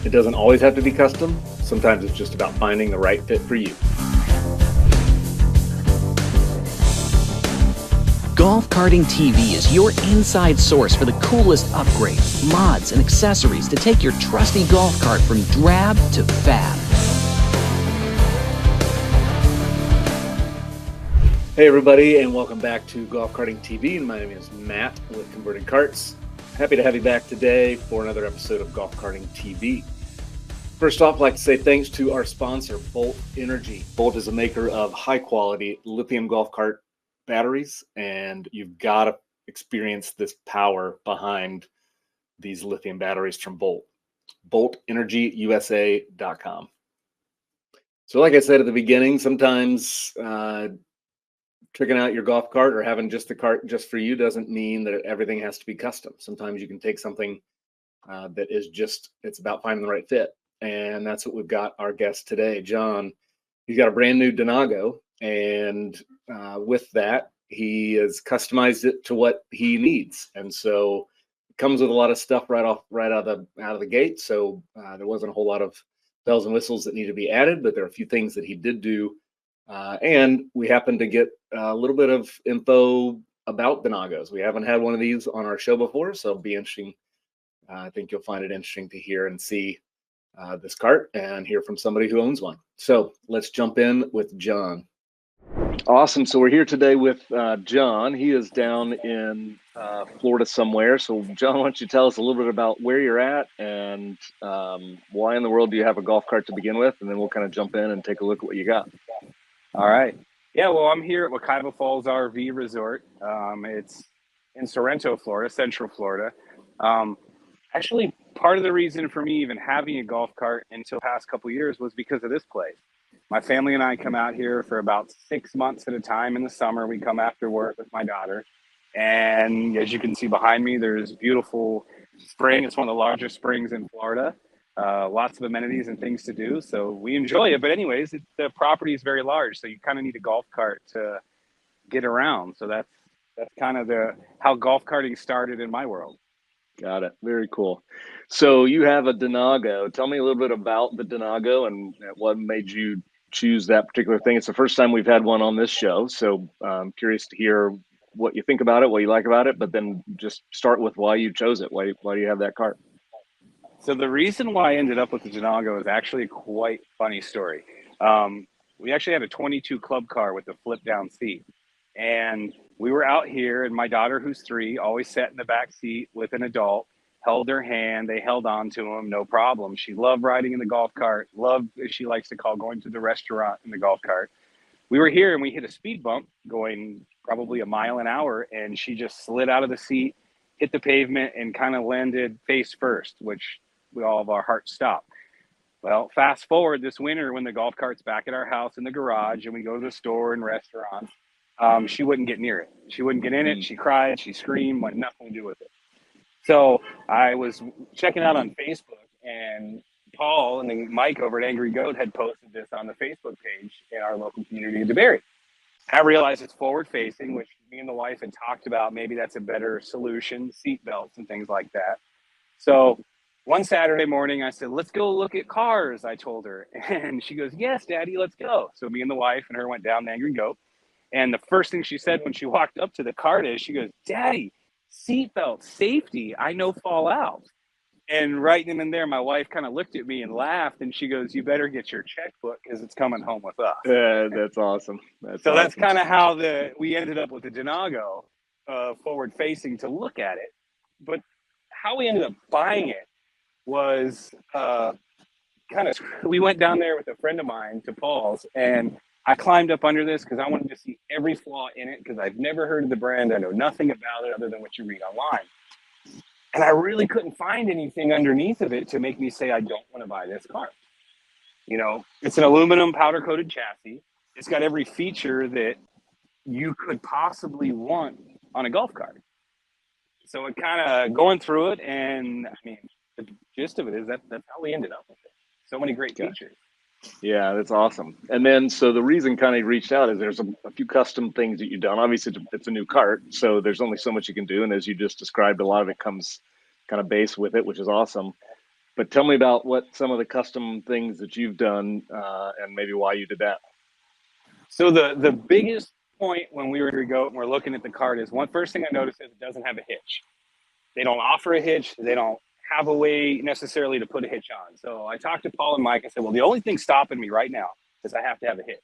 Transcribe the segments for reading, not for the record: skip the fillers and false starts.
It doesn't always have to be custom. Sometimes it's just about finding the right fit for you. GolfCartingTV is your inside source for the coolest upgrades, mods, and accessories to take your trusty golf cart from drab to fab. Hey everybody, and welcome back to GolfCartingTV. My name is Matt with Converted Carts. Happy to have you back today for another episode of GolfCartingTV. First off, I'd like to say thanks to our sponsor, Bolt Energy. Bolt is a maker of high-quality lithium golf cart batteries, and you've got to experience this power behind these lithium batteries from Bolt. BoltEnergyUSA.com. So like I said at the beginning, sometimes tricking out your golf cart or having just the cart just for you doesn't mean that everything has to be custom. Sometimes you can take something that is just, it's about finding the right fit. And that's what we've got our guest today, John. He's got a brand new Denago, and with that, he has customized it to what he needs. And so it comes with a lot of stuff right out of the gate. So there wasn't a whole lot of bells and whistles that need to be added, but there are a few things that he did do. And we happened to get a little bit of info about Denagos. We haven't had one of these on our show before, so it'll be interesting. I think you'll find it interesting to hear and see this cart and hear from somebody who owns one. So let's jump in with John. Awesome. So we're here today with John. He is down in Florida somewhere. So John, why don't you tell us a little bit about where you're at and why in the world do you have a golf cart to begin with? And then we'll kind of jump in and take a look at what you got. All right. Yeah, well, I'm here at Wekiva Falls RV Resort. It's in Sorrento, Florida, Central Florida. Actually, part of the reason for me even having a golf cart until the past couple of years was because of this place. My family and I come out here for about 6 months at a time in the summer. We come after work with my daughter. And as you can see behind me, there's beautiful spring. It's one of the largest springs in Florida. Lots of amenities and things to do. So we enjoy it. But anyways, the property is very large. So you kind of need a golf cart to get around. So that's kind of how golf carting started in my world. Got it. Very cool. So you have a Denago. Tell me a little bit about the Denago and what made you choose that particular thing. It's the first time we've had one on this show. So I'm curious to hear what you think about it, what you like about it, but then just start with why you chose it. Why do you have that cart? So the reason why I ended up with the Denago is actually a quite funny story. We actually had a 22 club car with a flip down seat. And we were out here, and my daughter, who's 3, always sat in the back seat with an adult, held their hand. They held on to him, no problem. She loved riding in the golf cart, loved, as she likes to call, going to the restaurant in the golf cart. We were here, and we hit a speed bump going probably a mile an hour, and she just slid out of the seat, hit the pavement, and kind of landed face first, which we all of our hearts stopped. Well, fast forward this winter when the golf cart's back at our house in the garage, and we go to the store and restaurants. She wouldn't get near it. She wouldn't get in it. She cried, she screamed, wanted nothing to do with it. So I was checking out on Facebook, and Paul and then Mike over at Angry Goat had posted this on the Facebook page in our local community of DeBerry. I realized it's forward facing, which me and the wife had talked about. Maybe that's a better solution, seat belts and things like that. So one Saturday morning, I said, let's go look at cars, I told her. And she goes, yes, Daddy, let's go. So me and the wife and her went down to Angry Goat. And the first thing she said when she walked up to the cart is, she goes, Daddy, seatbelt, safety, I know fall out. And right then and there, my wife kind of looked at me and laughed, and she goes, you better get your checkbook because it's coming home with us. That's awesome. That's kind of how we ended up with the Denago, forward facing to look at it. But how we ended up buying it was we went down there with a friend of mine to Paul's, and I climbed up under this because I wanted to see every flaw in it because I've never heard of the brand. I know nothing about it other than what you read online. And I really couldn't find anything underneath of it to make me say I don't want to buy this car. You know, it's an aluminum powder-coated chassis. It's got every feature that you could possibly want on a golf cart. So it kind of going through it, and I mean, the gist of it is that's how we ended up with it. So many great features. Yeah, that's awesome. And then, so the reason kind of reached out is there's a few custom things that you've done. Obviously, it's a new cart, so there's only so much you can do. And as you just described, a lot of it comes kind of base with it, which is awesome. But tell me about what some of the custom things that you've done, and maybe why you did that. So the biggest point when we were to go and we're looking at the cart is first thing I noticed is it doesn't have a hitch. They don't offer a hitch. They don't have a way necessarily to put a hitch on. So I talked to Paul and Mike and said, well, the only thing stopping me right now is I have to have a hitch.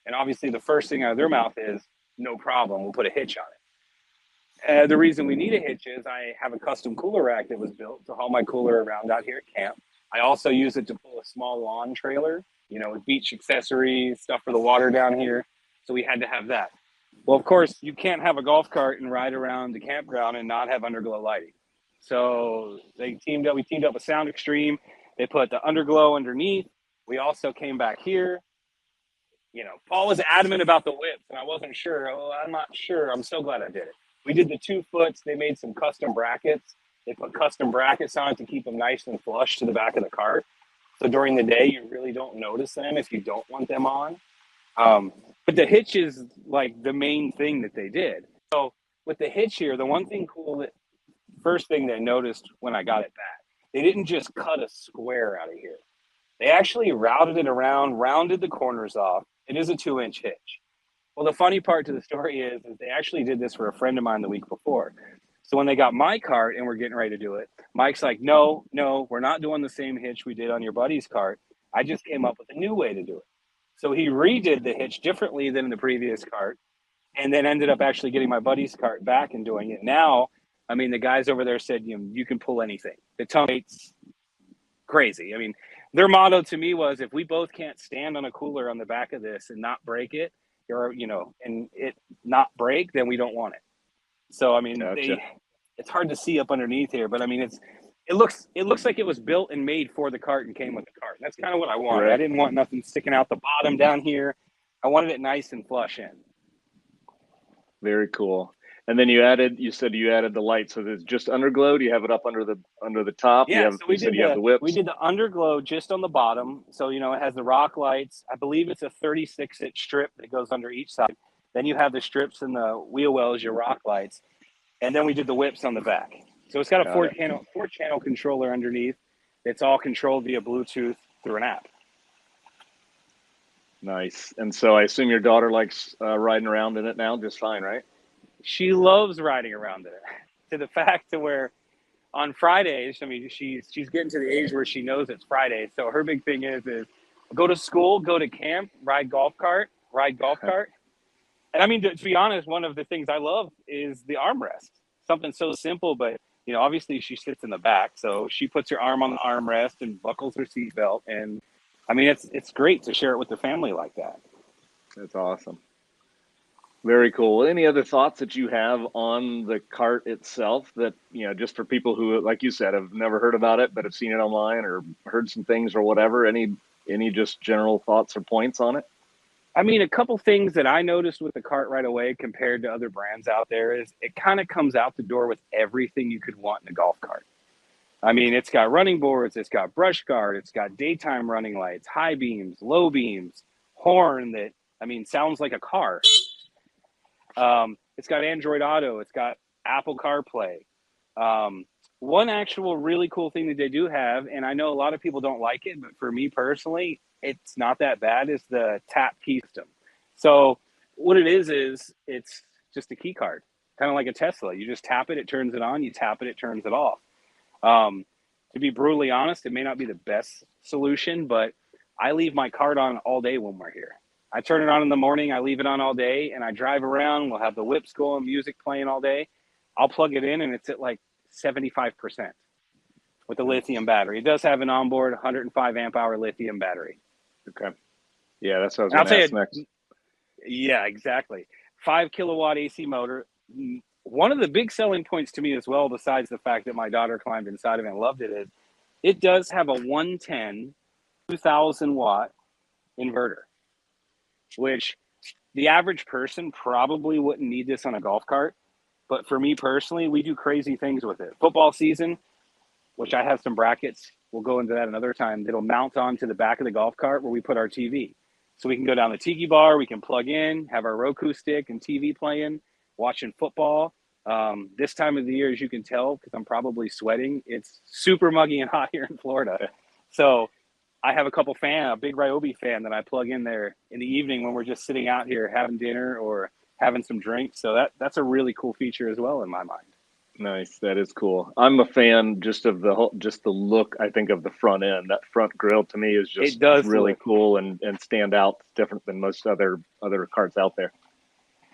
And obviously the first thing out of their mouth is, no problem, we'll put a hitch on it. The reason we need a hitch is I have a custom cooler rack that was built to haul my cooler around out here at camp. I also use it to pull a small lawn trailer, with beach accessories, stuff for the water down here. So we had to have that. Well, of course, you can't have a golf cart and ride around the campground and not have underglow lighting. So we teamed up with Sound Extreme. They put the underglow underneath. We also came back here. Paul was adamant about the whips, and I wasn't sure. Oh, I'm not sure. I'm so glad I did it. We did the 2 foots. They made some custom brackets. They put custom brackets on it to keep them nice and flush to the back of the cart. So during the day, you really don't notice them if you don't want them on. But the hitch is like the main thing that they did. So with the hitch here, the one thing cool first thing they noticed when I got it back, they didn't just cut a square out of here. They actually routed it around, rounded the corners off. It is a 2-inch hitch. Well, the funny part to the story is they actually did this for a friend of mine the week before. So when they got my cart and we're getting ready to do it, Mike's like, no, we're not doing the same hitch we did on your buddy's cart. I just came up with a new way to do it. So he redid the hitch differently than the previous cart, and then ended up actually getting my buddy's cart back and doing it. Now, the guys over there said, you can pull anything. The tongue weight's crazy. Their motto to me was, if we both can't stand on a cooler on the back of this and not break it, and it not break, then we don't want it. So, Gotcha. it's hard to see up underneath here, but it looks like it was built and made for the cart and came with the cart. That's kind of what I wanted. Right. I didn't want nothing sticking out the bottom down here. I wanted it nice and flush in. Very cool. And then you said you added the light. So there's just underglow. Do you have it up under the top? Yeah, so you have the whips. We did the underglow just on the bottom. So, it has the rock lights. I believe it's a 36-inch strip that goes under each side. Then you have the strips and the wheel wells, your rock lights. And then we did the whips on the back. So it's got a four channel controller underneath. It's all controlled via Bluetooth through an app. Nice. And so I assume your daughter likes riding around in it now just fine, right? She loves riding around in it, to the fact to where on Fridays, she's getting to the age where she knows it's Friday. So her big thing is go to school, go to camp, ride golf cart. And to be honest, one of the things I love is the armrest. Something so simple, but obviously she sits in the back, so she puts her arm on the armrest and buckles her seatbelt. And it's great to share it with the family like that. That's awesome. Very cool. Any other thoughts that you have on the cart itself that, just for people who, like you said, have never heard about it, but have seen it online or heard some things or whatever, any just general thoughts or points on it? A couple things that I noticed with the cart right away compared to other brands out there is it kind of comes out the door with everything you could want in a golf cart. It's got running boards, it's got brush guard, it's got daytime running lights, high beams, low beams, horn that, sounds like a car. It's got Android Auto, it's got Apple CarPlay. One actual really cool thing that they do have, and I know a lot of people don't like it, but for me personally, it's not that bad, is the tap key system. So what it is it's just a key card, kind of like a Tesla. You just tap it, it turns it on, you tap it, it turns it off. To be brutally honest, it may not be the best solution, but I leave my cart on all day when we're here. I turn it on in the morning, I leave it on all day, and I drive around. We'll have the whips going, music playing all day. I'll plug it in, and it's at like 75% with the lithium battery. It does have an onboard 105 amp hour lithium battery. Okay. Yeah, that's what I was going to ask next. Yeah, exactly. 5 kilowatt AC motor. One of the big selling points to me as well, besides the fact that my daughter climbed inside of it and loved it, is it does have a 110 2,000 watt inverter, which the average person probably wouldn't need this on a golf cart. But for me personally, we do crazy things with it. Football season, which I have some brackets, we'll go into that another time, that'll mount onto the back of the golf cart where we put our TV. So we can go down the tiki bar, we can plug in, have our Roku stick and TV playing, watching football. This time of the year, as you can tell, because I'm probably sweating, it's super muggy and hot here in Florida. So I have a big Ryobi fan that I plug in there in the evening when we're just sitting out here having dinner or having some drinks. So that's a really cool feature as well in my mind. Nice. That is cool. I'm a fan just of just the look, I think, of the front end. That front grille to me is just really cool and stand out. It's different than most other carts out there.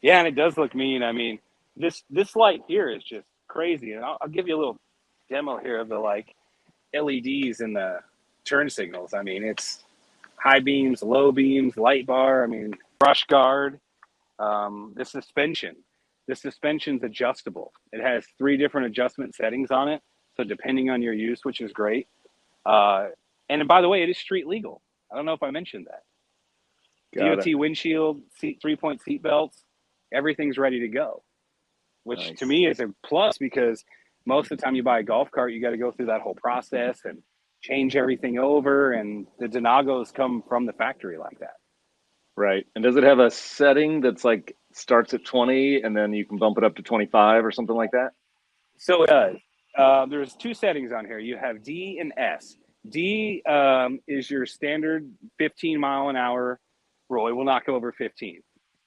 Yeah, and it does look mean. I mean, this light here is just crazy. And I'll give you a little demo here of the like LEDs and the turn signals. I mean, it's high beams, low beams, light bar. I mean, brush guard. The suspension's adjustable. It has 3 different adjustment settings on it. So depending on your use, which is great. And by the way, it is street legal. I don't know if I mentioned that. DOT windshield, 3-point seat belts, everything's ready to go. Which to me is a plus, because most of the time you buy a golf cart, you got to go through that whole process and change everything over. And the Denagos come from the factory like that. Right. And does it have a setting that's like starts at 20 and then you can bump it up to 25 or something like that? So it does. There's 2 settings on here. You have D and S. D is your standard 15 mile an hour roll. It will not go over 15.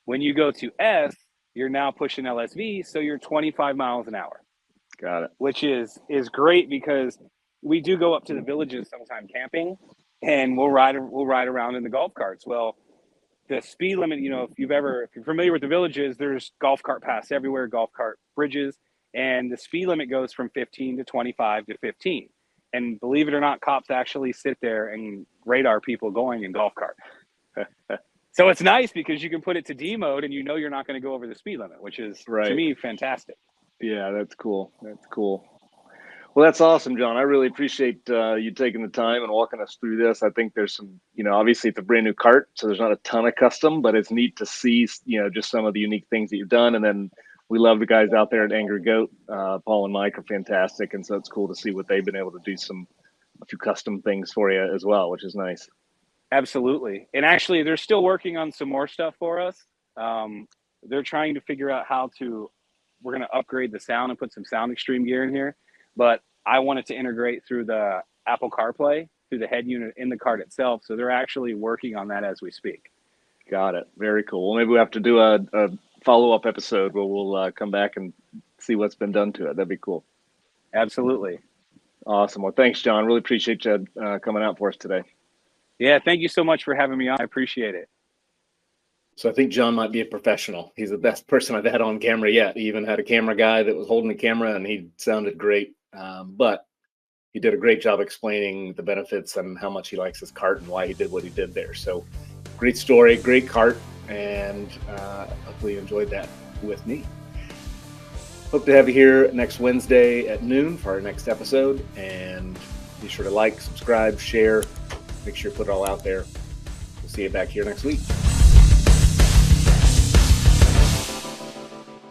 When you go to S, you're now pushing LSV, so you're 25 miles an hour. Got it. Which is great, because we do go up to the villages sometime camping, and we'll ride around in the golf carts. Well, the speed limit, you know, if you're familiar with the villages, there's golf cart paths everywhere, golf cart bridges, and the speed limit goes from 15 to 25 to 15. And believe it or not, cops actually sit there and radar people going in golf cart. So it's nice because you can put it to D mode and you know you're not going to go over the speed limit, which is, to me, fantastic. Yeah, that's cool. That's cool. Well, that's awesome, John. I really appreciate you taking the time and walking us through this. I think there's some, you know, obviously it's a brand new cart, so there's not a ton of custom, but it's neat to see, you know, just some of the unique things that you've done. And then we love the guys out there at Angry Goat. Paul and Mike are fantastic. And so it's cool to see what they've been able to do a few custom things for you as well, which is nice. Absolutely. And actually, they're still working on some more stuff for us. They're trying to figure out we're going to upgrade the sound and put some sound extreme gear in here. But I want it to integrate through the Apple CarPlay, through the head unit in the cart itself. So they're actually working on that as we speak. Got it. Very cool. Well, maybe we have to do a follow-up episode where we'll come back and see what's been done to it. That'd be cool. Absolutely. Awesome. Well, thanks, John. Really appreciate you coming out for us today. Yeah, thank you so much for having me on. I appreciate it. So I think John might be a professional. He's the best person I've had on camera yet. He even had a camera guy that was holding the camera, and he sounded great. But he did a great job explaining the benefits and how much he likes his cart and why he did what he did there. So great story, great cart, and hopefully you enjoyed that with me. Hope to have you here next Wednesday at noon for our next episode. And be sure to like, subscribe, share. Make sure you put it all out there. We'll see you back here next week.